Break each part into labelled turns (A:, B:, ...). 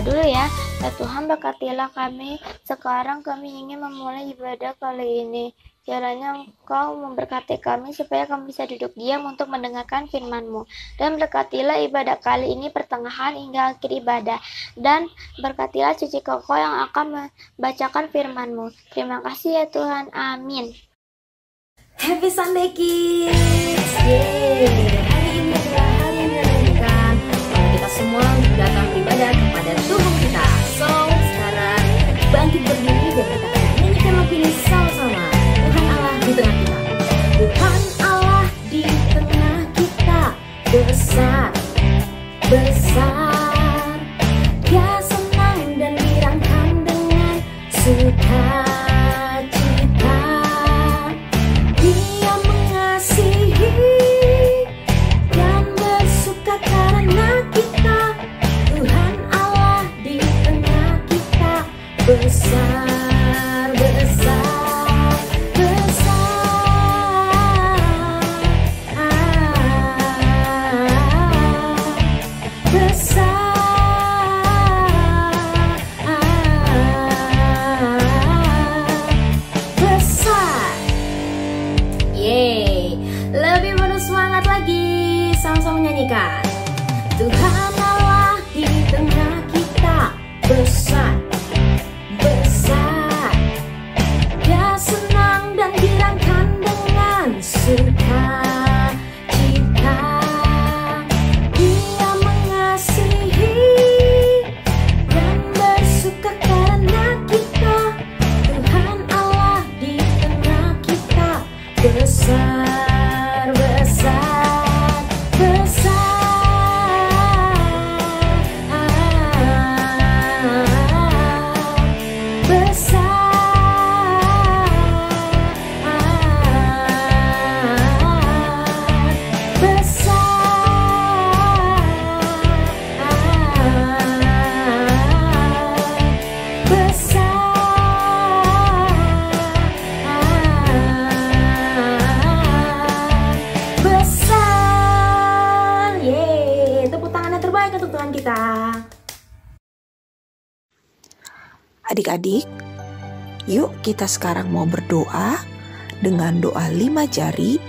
A: dulu ya. Ya Tuhan, berkatilah kami. Sekarang kami ingin memulai ibadah kali ini. Kiranya Engkau memberkati kami supaya kami bisa duduk diam untuk mendengarkan firman-Mu. Dan berkatilah ibadah kali ini pertengahan hingga akhir ibadah. Dan berkatilah Cici Koko yang akan membacakan firman-Mu. Terima kasih ya Tuhan. Amin.
B: Happy Sunday Kids! Yeay! Hari ini adalah hari yang menyenangkan. Kita semua datang beribadah kepada Tuhan kita. So, sekarang bangkit berdiri dan kita akan nyanyikan lagu ini sama-sama. Tuhan Allah di tengah kita. Tuhan Allah di tengah kita. Besar, besar. Dia senang dan dirangkam dengan sukacita. Dia mengasihi dan bersuka karena kita. Tuhan Allah di tengah kita. Besar, besar, besar. Besar. Yeay, lebih penuh semangat lagi. Sama-sama nyanyikan. Tuhan Allah di tengah kita. Besar, besar. Dia senang dan dirangkam dengan sukacita. Dia mengasihi dan bersuka karena kita. Tuhan Allah di tengah kita. Besar, besar, besar. Besar. Yeay, tepuk tangan yang terbaik untuk Tuhan kita.
C: Adik-adik, yuk kita sekarang mau berdoa dengan doa 5 jari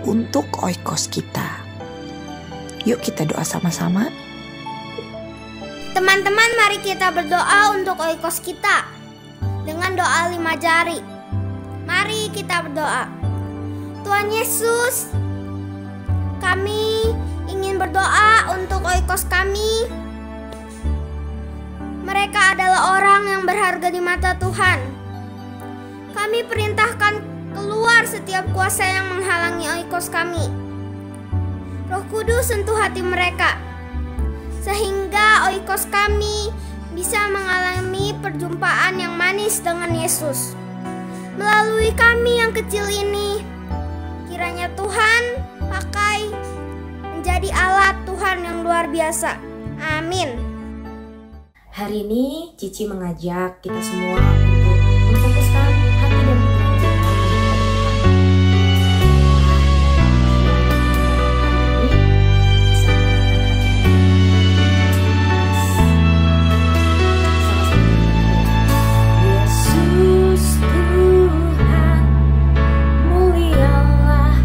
C: untuk oikos kita. Yuk kita doa sama-sama.
D: Teman-teman, mari kita berdoa untuk oikos kita dengan doa 5 jari. Mari kita berdoa. Tuhan Yesus, kami ingin berdoa untuk oikos kami. Mereka adalah orang yang berharga di mata Tuhan. Kami perintahkan keluar setiap kuasa yang menghalangi oikos kami. Roh Kudus sentuh hati mereka, sehingga oikos kami bisa mengalami perjumpaan yang manis dengan Yesus. Melalui kami yang kecil ini, kiranya Tuhan pakai menjadi alat Tuhan yang luar biasa. Amin.
B: Hari ini Cici mengajak kita semua untuk memfokuskan hati dan pikiran kita kepada Tuhan. Yesus Tuhan, mulialah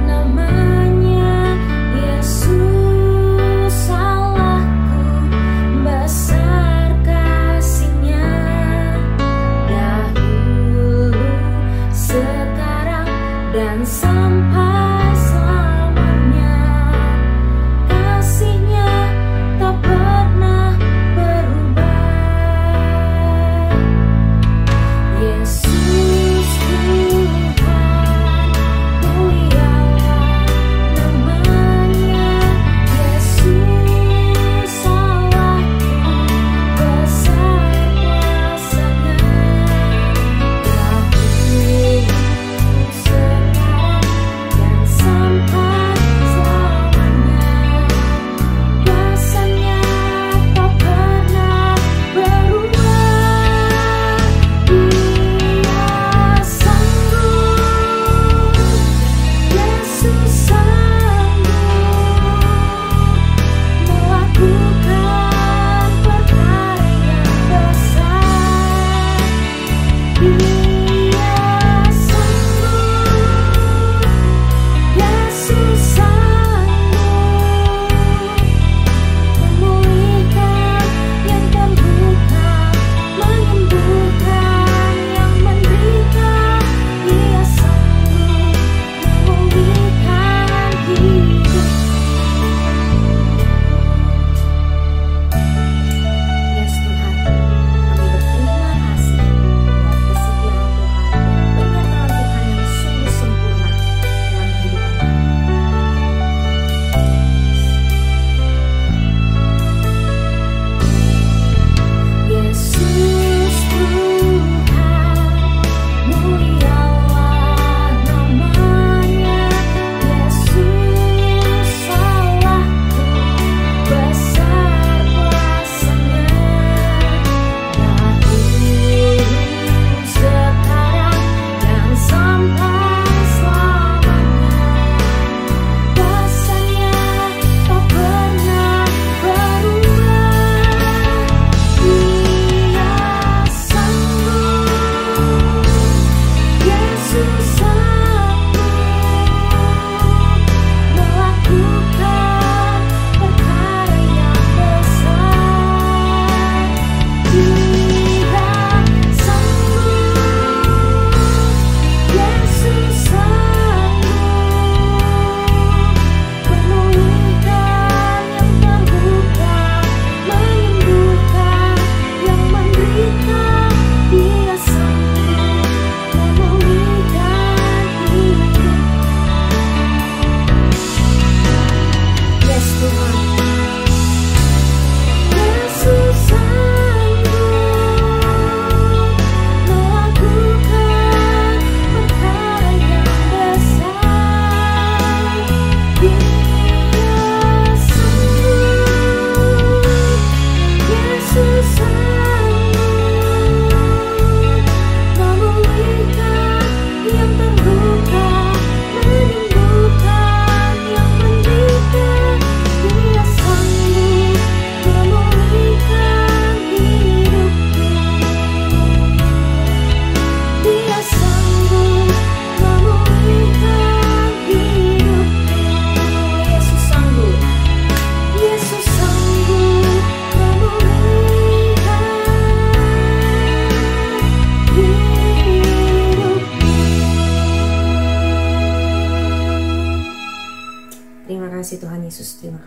B: namanya. Yesus Allahku, besar kasih-Nya. Dahulu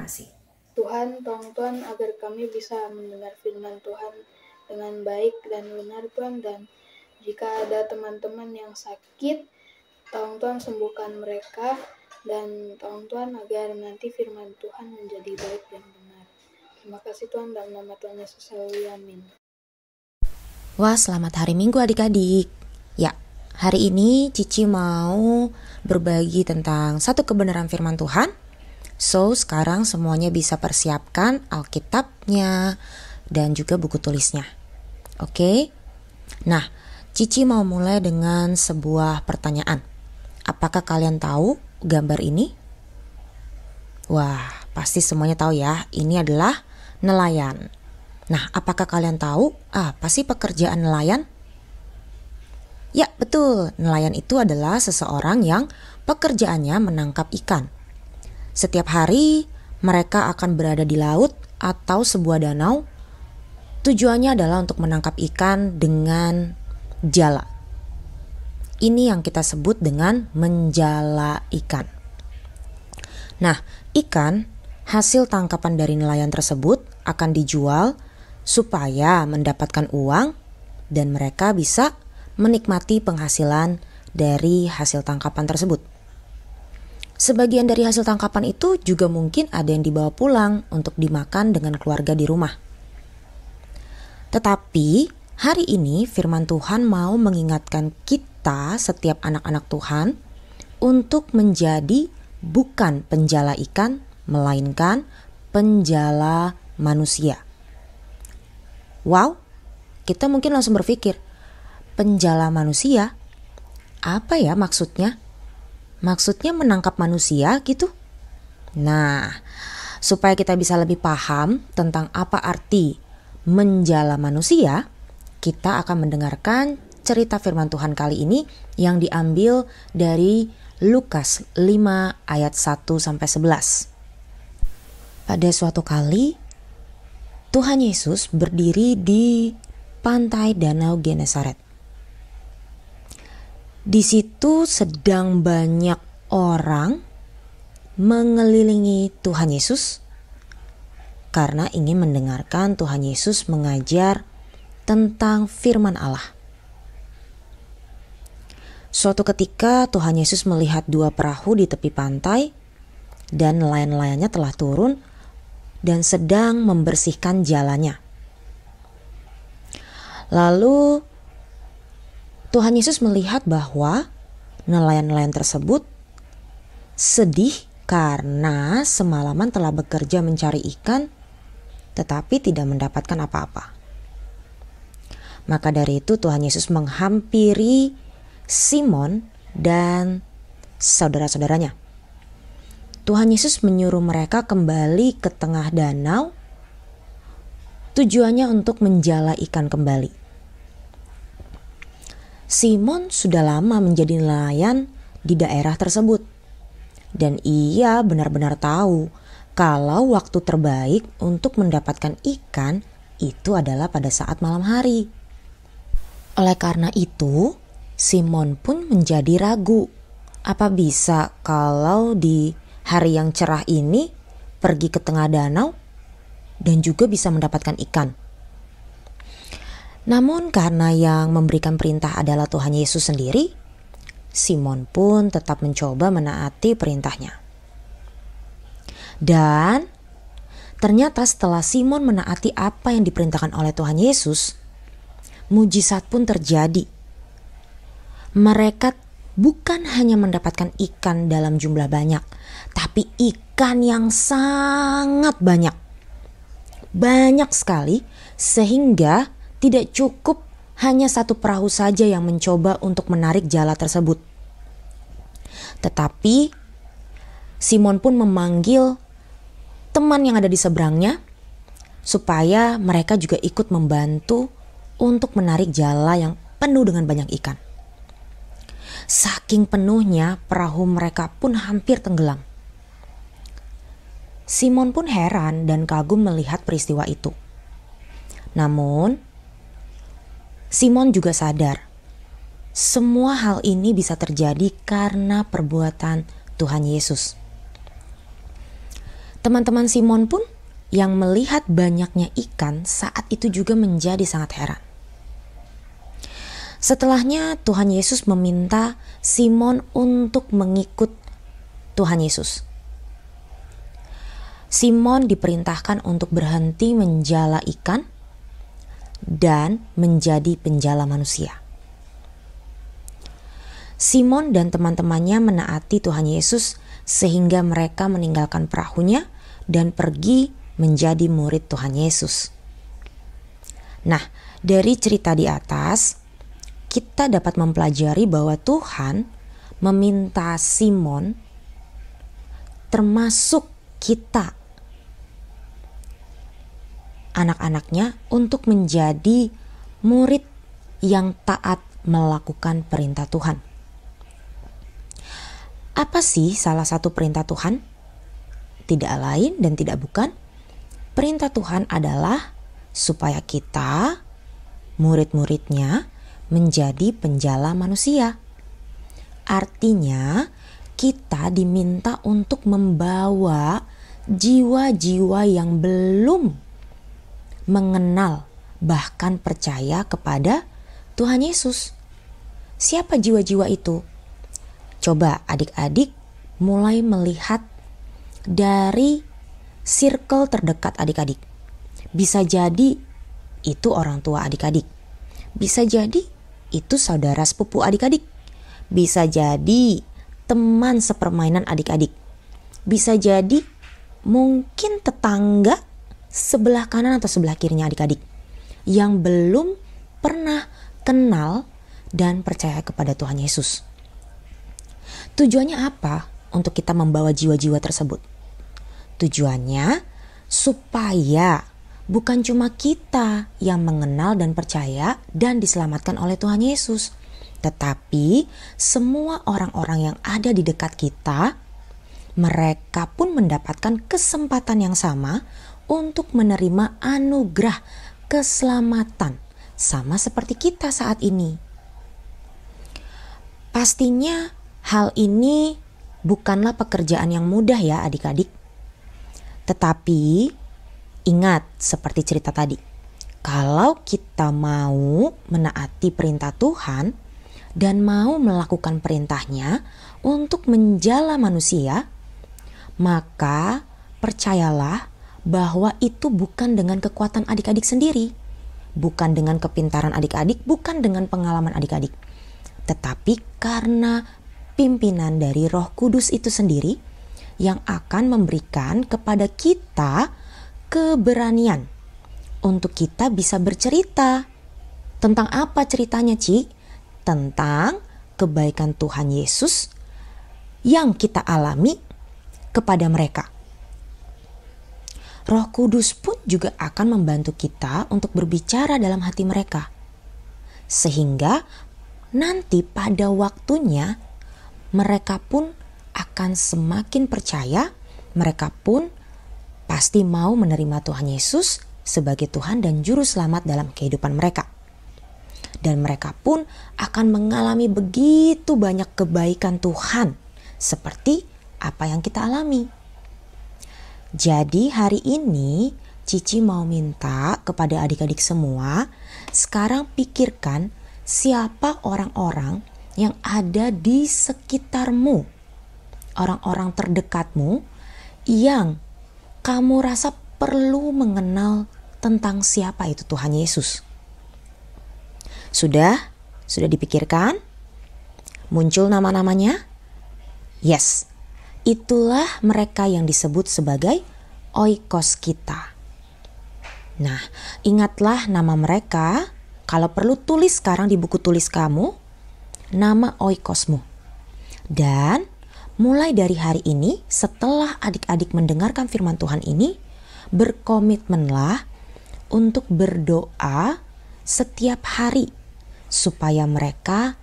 B: kasih.
E: Tuhan, tolong Tuhan agar kami bisa mendengar firman Tuhan dengan baik dan benar Tuhan, dan jika ada teman-teman yang sakit, tolong Tuhan sembuhkan mereka, dan tolong Tuhan agar nanti firman Tuhan menjadi baik dan benar. Terima kasih Tuhan, dalam nama Tuhan Yesus selalu, amin.
F: Wah, selamat hari Minggu adik-adik. Ya, hari ini Cici mau berbagi tentang satu kebenaran firman Tuhan. So, sekarang semuanya bisa persiapkan Alkitabnya dan juga buku tulisnya. Oke? Nah, Cici mau mulai dengan sebuah pertanyaan. Apakah kalian tahu gambar ini? Wah, pasti semuanya tahu ya. Ini adalah nelayan. Nah, apakah kalian tahu apa sih pekerjaan nelayan? Ya, betul. Nelayan itu adalah seseorang yang pekerjaannya menangkap ikan. Setiap hari mereka akan berada di laut atau sebuah danau. Tujuannya adalah untuk menangkap ikan dengan jala. Ini yang kita sebut dengan menjala ikan. Nah, ikan hasil tangkapan dari nelayan tersebut akan dijual supaya mendapatkan uang dan mereka bisa menikmati penghasilan dari hasil tangkapan tersebut. Sebagian dari hasil tangkapan itu juga mungkin ada yang dibawa pulang untuk dimakan dengan keluarga di rumah. Tetapi hari ini firman Tuhan mau mengingatkan kita setiap anak-anak Tuhan untuk menjadi bukan penjala ikan, melainkan penjala manusia. Wow, kita mungkin langsung berpikir, penjala manusia? Apa ya maksudnya? Maksudnya menangkap manusia gitu? Nah, supaya kita bisa lebih paham tentang apa arti menjala manusia, kita akan mendengarkan cerita firman Tuhan kali ini yang diambil dari Lukas 5 ayat 1-11. Pada suatu kali, Tuhan Yesus berdiri di pantai Danau Genesaret. Di situ sedang banyak orang mengelilingi Tuhan Yesus karena ingin mendengarkan Tuhan Yesus mengajar tentang firman Allah. Suatu ketika Tuhan Yesus melihat 2 perahu di tepi pantai dan nelayan-nelayannya telah turun dan sedang membersihkan jalannya. Lalu Tuhan Yesus melihat bahwa nelayan-nelayan tersebut sedih karena semalaman telah bekerja mencari ikan tetapi tidak mendapatkan apa-apa. Maka dari itu Tuhan Yesus menghampiri Simon dan saudara-saudaranya. Tuhan Yesus menyuruh mereka kembali ke tengah danau, tujuannya untuk menjala ikan kembali. Simon sudah lama menjadi nelayan di daerah tersebut. Dan ia benar-benar tahu kalau waktu terbaik untuk mendapatkan ikan itu adalah pada saat malam hari. Oleh karena itu, Simon pun menjadi ragu. Apa bisa kalau di hari yang cerah ini pergi ke tengah danau dan juga bisa mendapatkan ikan? Namun karena yang memberikan perintah adalah Tuhan Yesus sendiri, Simon pun tetap mencoba menaati perintahnya. Dan ternyata setelah Simon menaati apa yang diperintahkan oleh Tuhan Yesus, mujizat pun terjadi. Mereka bukan hanya mendapatkan ikan dalam jumlah banyak, tapi ikan yang sangat banyak. Banyak sekali sehingga tidak cukup hanya 1 perahu saja yang mencoba untuk menarik jala tersebut. Tetapi Simon pun memanggil teman yang ada di seberangnya supaya mereka juga ikut membantu untuk menarik jala yang penuh dengan banyak ikan. Saking penuhnya perahu mereka pun hampir tenggelam. Simon pun heran dan kagum melihat peristiwa itu. Namun Simon juga sadar semua hal ini bisa terjadi karena perbuatan Tuhan Yesus. Teman-teman Simon pun yang melihat banyaknya ikan saat itu juga menjadi sangat heran. Setelahnya Tuhan Yesus meminta Simon untuk mengikut Tuhan Yesus. Simon diperintahkan untuk berhenti menjala ikan dan menjadi penjala manusia. Simon dan teman-temannya menaati Tuhan Yesus sehingga mereka meninggalkan perahunya dan pergi menjadi murid Tuhan Yesus. Nah, dari cerita di atas, kita dapat mempelajari bahwa Tuhan meminta Simon, termasuk kita, anak-anaknya, untuk menjadi murid yang taat melakukan perintah Tuhan. Apa sih salah satu perintah Tuhan? Tidak lain dan tidak bukan, perintah Tuhan adalah supaya kita, murid-muridnya, menjadi penjala manusia. Artinya, kita diminta untuk membawa jiwa-jiwa yang belum mengenal, bahkan percaya kepada Tuhan Yesus. Siapa jiwa-jiwa itu? Coba adik-adik mulai melihat dari circle terdekat adik-adik. Bisa jadi itu orang tua adik-adik. Bisa jadi itu saudara sepupu adik-adik. Bisa jadi teman sepermainan adik-adik. Bisa jadi mungkin tetangga sebelah kanan atau sebelah kirinya adik-adik yang belum pernah kenal dan percaya kepada Tuhan Yesus. Tujuannya apa untuk kita membawa jiwa-jiwa tersebut? Tujuannya supaya bukan cuma kita yang mengenal dan percaya dan diselamatkan oleh Tuhan Yesus, tetapi semua orang-orang yang ada di dekat kita, mereka pun mendapatkan kesempatan yang sama untuk menerima anugerah keselamatan, sama seperti kita saat ini. Pastinya hal ini bukanlah pekerjaan yang mudah ya adik-adik. Tetapi ingat seperti cerita tadi, kalau kita mau menaati perintah Tuhan dan mau melakukan perintahnya untuk menjala manusia, maka percayalah bahwa itu bukan dengan kekuatan adik-adik sendiri, bukan dengan kepintaran adik-adik, bukan dengan pengalaman adik-adik, tetapi karena pimpinan dari Roh Kudus itu sendiri yang akan memberikan kepada kita keberanian untuk kita bisa bercerita. Tentang apa ceritanya, Ci? Tentang kebaikan Tuhan Yesus yang kita alami kepada mereka. Roh Kudus pun juga akan membantu kita untuk berbicara dalam hati mereka. Sehingga nanti pada waktunya mereka pun akan semakin percaya, mereka pun pasti mau menerima Tuhan Yesus sebagai Tuhan dan Juru Selamat dalam kehidupan mereka. Dan mereka pun akan mengalami begitu banyak kebaikan Tuhan seperti apa yang kita alami. Jadi hari ini Cici mau minta kepada adik-adik semua, sekarang pikirkan siapa orang-orang yang ada di sekitarmu, orang-orang terdekatmu yang kamu rasa perlu mengenal tentang siapa itu Tuhan Yesus. Sudah dipikirkan? Muncul nama-namanya? Yes, itulah mereka yang disebut sebagai oikos kita. Nah, ingatlah nama mereka. Kalau perlu tulis sekarang di buku tulis kamu nama oikosmu. Dan mulai dari hari ini, setelah adik-adik mendengarkan firman Tuhan ini, berkomitmenlah untuk berdoa setiap hari supaya mereka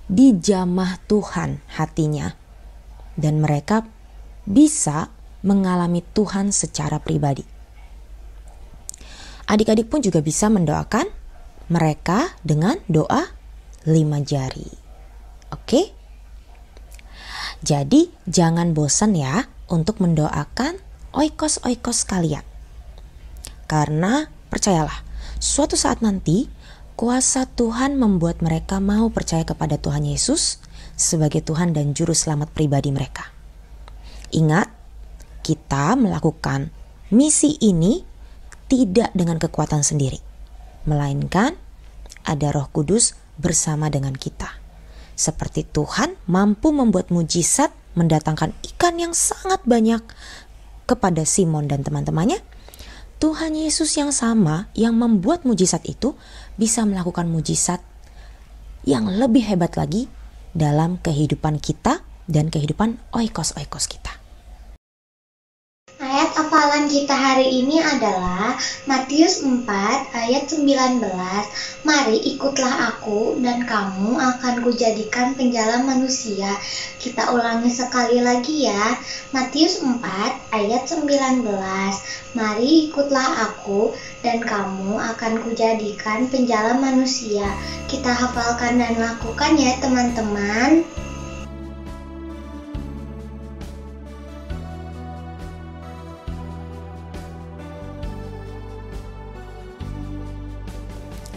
F: dijamah Tuhan hatinya dan mereka bisa mengalami Tuhan secara pribadi. Adik-adik pun juga bisa mendoakan mereka dengan doa 5 jari. Oke? Jadi jangan bosan ya untuk mendoakan oikos-oikos kalian. Karena percayalah, suatu saat nanti kuasa Tuhan membuat mereka mau percaya kepada Tuhan Yesus sebagai Tuhan dan Juru Selamat pribadi mereka. Ingat, kita melakukan misi ini tidak dengan kekuatan sendiri, melainkan ada Roh Kudus bersama dengan kita. Seperti Tuhan mampu membuat mujizat mendatangkan ikan yang sangat banyak kepada Simon dan teman-temannya, Tuhan Yesus yang sama yang membuat mujizat itu bisa melakukan mujizat yang lebih hebat lagi dalam kehidupan kita dan kehidupan oikos-oikos kita.
G: Ayat hafalan kita hari ini adalah Matius 4 ayat 19. Mari ikutlah aku dan kamu akan kujadikan penjala manusia. Kita ulangi sekali lagi ya. Matius 4 ayat 19. Mari ikutlah aku dan kamu akan kujadikan penjala manusia. Kita hafalkan dan lakukan ya teman-teman.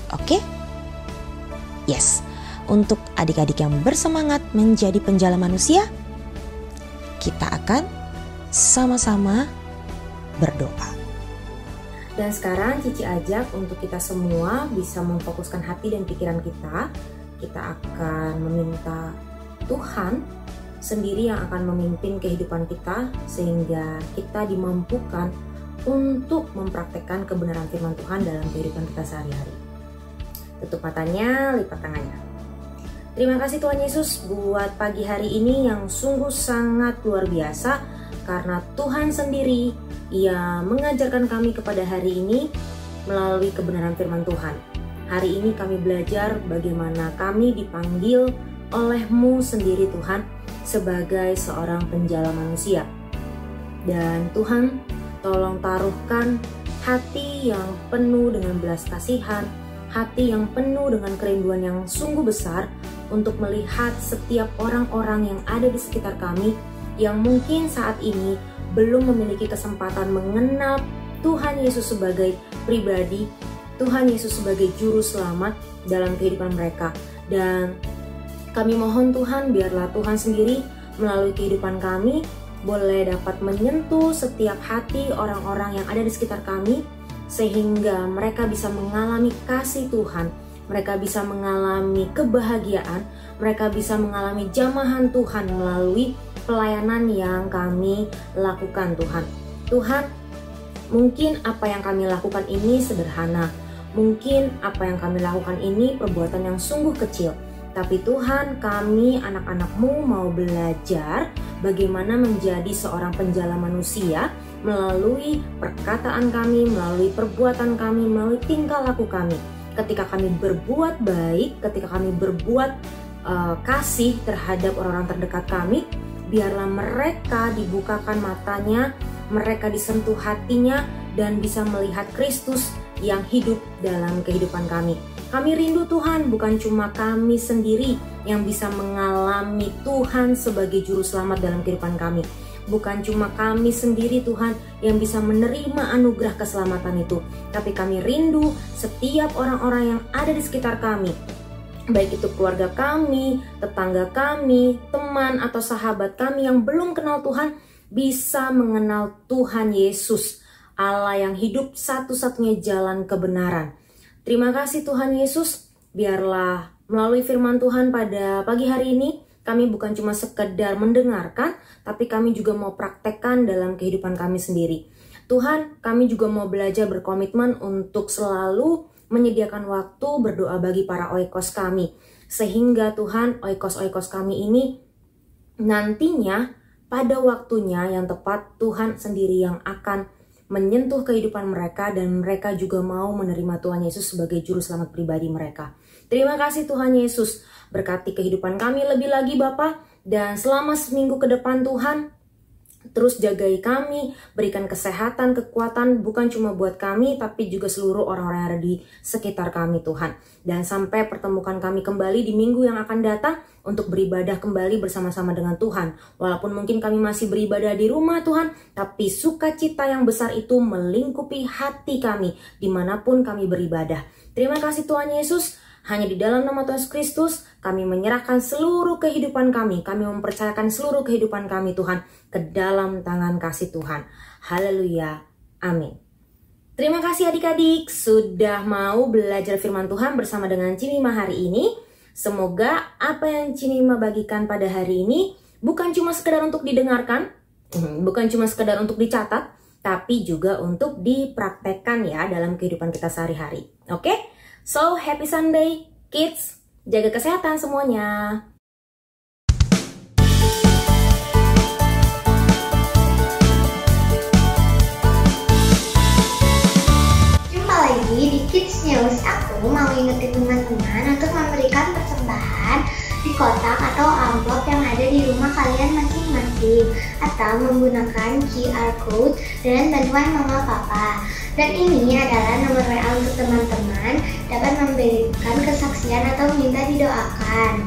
F: Oke? Yes, untuk adik-adik yang bersemangat menjadi penjala manusia, kita akan sama-sama berdoa.
B: Dan sekarang Cici ajak untuk kita semua bisa memfokuskan hati dan pikiran kita. Kita akan meminta Tuhan sendiri yang akan memimpin kehidupan kita sehingga kita dimampukan untuk mempraktekkan kebenaran firman Tuhan dalam kehidupan kita sehari-hari. Tutup matanya, lipat tangannya. Terima kasih Tuhan Yesus buat pagi hari ini yang sungguh sangat luar biasa, karena Tuhan sendiri yang mengajarkan kami kepada hari ini melalui kebenaran firman Tuhan. Hari ini kami belajar bagaimana kami dipanggil oleh-Mu sendiri Tuhan sebagai seorang penjala manusia. Dan Tuhan, tolong taruhkan hati yang penuh dengan belas kasihan, hati yang penuh dengan kerinduan yang sungguh besar untuk melihat setiap orang-orang yang ada di sekitar kami yang mungkin saat ini belum memiliki kesempatan mengenal Tuhan Yesus sebagai pribadi, Tuhan Yesus sebagai juru selamat dalam kehidupan mereka. Dan kami mohon Tuhan, biarlah Tuhan sendiri melalui kehidupan kami boleh dapat menyentuh setiap hati orang-orang yang ada di sekitar kami, sehingga mereka bisa mengalami kasih Tuhan, mereka bisa mengalami kebahagiaan, mereka bisa mengalami jamahan Tuhan melalui pelayanan yang kami lakukan Tuhan. Tuhan, mungkin apa yang kami lakukan ini sederhana, mungkin apa yang kami lakukan ini perbuatan yang sungguh kecil, tapi Tuhan, kami anak-anak-Mu mau belajar bagaimana menjadi seorang penjala manusia melalui perkataan kami, melalui perbuatan kami, melalui tingkah laku kami. Ketika kami berbuat baik, ketika kami berbuat kasih terhadap orang-orang terdekat kami, biarlah mereka dibukakan matanya, mereka disentuh hatinya, dan bisa melihat Kristus yang hidup dalam kehidupan kami. Kami rindu Tuhan, bukan cuma kami sendiri yang bisa mengalami Tuhan sebagai juru selamat dalam kehidupan kami. Bukan cuma kami sendiri Tuhan yang bisa menerima anugerah keselamatan itu, tapi kami rindu setiap orang-orang yang ada di sekitar kami, baik itu keluarga kami, tetangga kami, teman atau sahabat kami yang belum kenal Tuhan, bisa mengenal Tuhan Yesus, Allah yang hidup satu-satunya jalan kebenaran. Terima kasih Tuhan Yesus, biarlah melalui firman Tuhan pada pagi hari ini, kami bukan cuma sekedar mendengarkan, tapi kami juga mau praktekkan dalam kehidupan kami sendiri. Tuhan, kami juga mau belajar berkomitmen untuk selalu menyediakan waktu berdoa bagi para oikos kami. Sehingga Tuhan, oikos-oikos kami ini nantinya pada waktunya yang tepat, Tuhan sendiri yang akan menyentuh kehidupan mereka dan mereka juga mau menerima Tuhan Yesus sebagai juru selamat pribadi mereka. Terima kasih Tuhan Yesus, berkati kehidupan kami lebih lagi Bapa, dan selama seminggu ke depan Tuhan,
F: Terus jagai kami, berikan kesehatan, kekuatan bukan cuma buat kami tapi juga seluruh orang-orang yang ada di sekitar kami Tuhan. Dan sampai pertemukan kami kembali di minggu yang akan datang untuk beribadah kembali bersama-sama dengan Tuhan. Walaupun mungkin kami masih beribadah di rumah Tuhan, tapi sukacita yang besar itu melingkupi hati kami dimanapun kami beribadah. Terima kasih Tuhan Yesus. Hanya di dalam nama Tuhan Yesus Kristus, kami menyerahkan seluruh kehidupan kami. Kami mempercayakan seluruh kehidupan kami Tuhan ke dalam tangan kasih Tuhan. Haleluya. Amin. Terima kasih adik-adik sudah mau belajar firman Tuhan bersama dengan Cimima hari ini. Semoga apa yang Cimima bagikan pada hari ini bukan cuma sekedar untuk didengarkan, bukan cuma sekedar untuk dicatat, tapi juga untuk dipraktekkan ya dalam kehidupan kita sehari-hari. Oke? So, happy Sunday, kids. Jaga kesehatan semuanya.
G: Jumpa lagi di Kids News. Aku mau ingetin teman-teman untuk memberikan persembahan di kotak atau amplop yang ada di rumah kalian masing-masing, atau menggunakan QR code dan bantuan mama papa. Dan ini adalah nomor WA untuk teman-teman dapat memberikan kesaksian atau minta didoakan.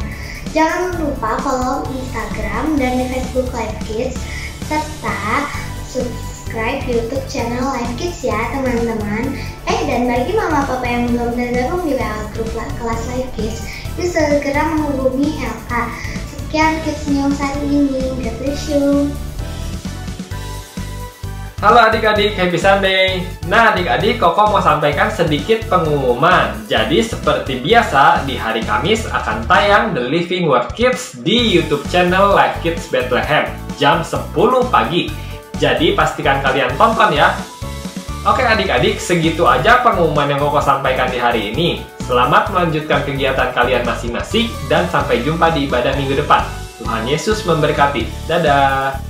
G: Jangan lupa follow Instagram dan Facebook Live Kids, serta subscribe YouTube channel Live Kids ya teman-teman. Dan bagi mama papa yang belum tergabung di WA grup kelas Live Kids, bisa segera menghubungi Elka. Sekian Kids News hari ini. God bless you.
H: Halo adik-adik, happy Sunday. Nah adik-adik, Koko mau sampaikan sedikit pengumuman. Jadi seperti biasa, di hari Kamis akan tayang The Living Word Kids di YouTube channel Live Kids Bethlehem jam 10 pagi. Jadi pastikan kalian tonton ya. Oke adik-adik, segitu aja pengumuman yang Koko sampaikan di hari ini. Selamat melanjutkan kegiatan kalian masing-masing dan sampai jumpa di ibadah minggu depan. Tuhan Yesus memberkati. Dadah!